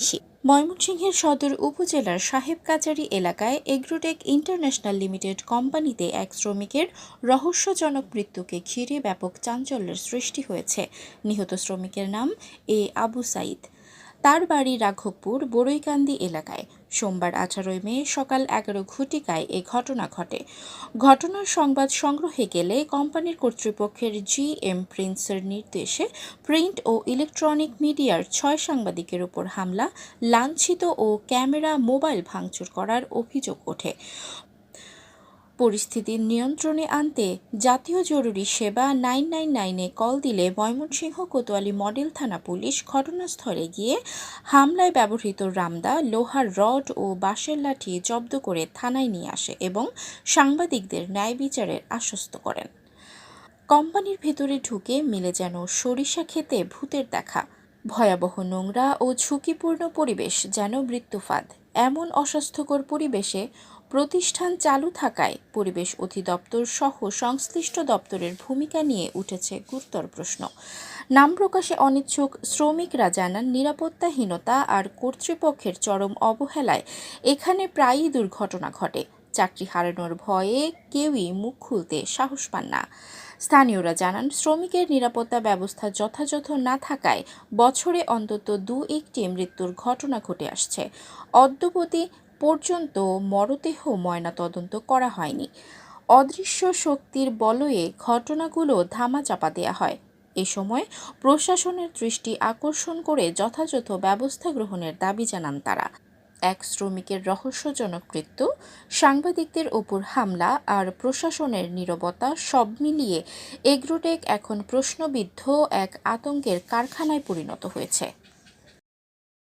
বেশি। ময়মনসিংহের সদর উপজেলার সাহেবকাচারী এলাকায় এগ্রোটেক ইন্টারন্যাশনাল লিমিটেড কোম্পানিতে এক শ্রমিকের রহস্যজনক মৃত্যুকে ঘিরে ব্যাপক চাঞ্চল্যের সৃষ্টি হয়েছে। নিহত শ্রমিকের নাম আবু সাইদ। তার বাড়ি রাঘবপুর বড়ইকান্দি এলাকায়। সোমবার 18 মে সকাল 11 ঘটিকায় এ ঘটনা ঘটে। ঘটনার সংবাদ সংগ্রহে গেলে কোম্পানির কর্তৃপক্ষের GM প্রিন্সের নির্দেশে প্রিন্ট ও ইলেকট্রনিক মিডিয়ার 6 সাংবাদিকের উপর হামলা, লাঞ্ছিত ও ক্যামেরা মোবাইল ভাঙচুর করার অভিযোগ ওঠে। পরিস্থিতি নিয়ন্ত্রণে আনতে জাতীয় জরুরি সেবা 999-এ কল দিলে ময়মনসিংহ কোতোয়ালি মডেল থানা পুলিশ ঘটনাস্থলে গিয়ে হামলায় ব্যবহৃত রামদা, লোহার রড ও বাঁশের লাঠি জব্দ করে থানায় নিয়ে আসে এবং সাংবাদিকদের ন্যায় বিচারের আশ্বস্ত করেন। কোম্পানির ভেতরে ঢুকে মিলে যেন সরিষা খেতে ভূতের দেখা। ভয়াবহ নোংরা ও ঝুঁকিপূর্ণ পরিবেশ যেন মৃত্যুফাঁদ। এমন অস্বাস্থ্যকর পরিবেশে প্রতিষ্ঠান চালু থাকায় পরিবেশ অধিদপ্তর সহ সংশ্লিষ্ট দপ্তরের ভূমিকা নিয়ে উঠেছে গুরুতর প্রশ্ন। নাম প্রকাশে অনিচ্ছুক শ্রমিকরা জানান, নিরাপত্তাহীনতা আর কর্তৃপক্ষের চরম অবহেলায় এখানে প্রায়ই দুর্ঘটনা ঘটে। চাকরি হারানোর ভয়ে কেউই মুখ খুলতে সাহস পান না। স্থানীয়রা জানান, শ্রমিকের নিরাপত্তা ব্যবস্থা যথাযথ না থাকায় বছরে অন্তত 2-1টি মৃত্যুর ঘটনা ঘটে আসছে। অদ্যাবধি পর্যন্ত মরদেহ ময়নাতদন্ত করা হয়নি। অদৃশ্য শক্তির বলয়ে ঘটনাগুলো ধামাচাপা দেয়া হয়। এ সময় প্রশাসনের দৃষ্টি আকর্ষণ করে যথাযথ ব্যবস্থা গ্রহণের দাবি জানান তারা। এক শ্রমিকের রহস্যজনক মৃত্যু, সাংবাদিকদের ওপর হামলা আর প্রশাসনের নীরবতা সব মিলিয়ে এগ্রোটেক এখন প্রশ্নবিদ্ধ এক আতঙ্কের কারখানায় পরিণত হয়েছে।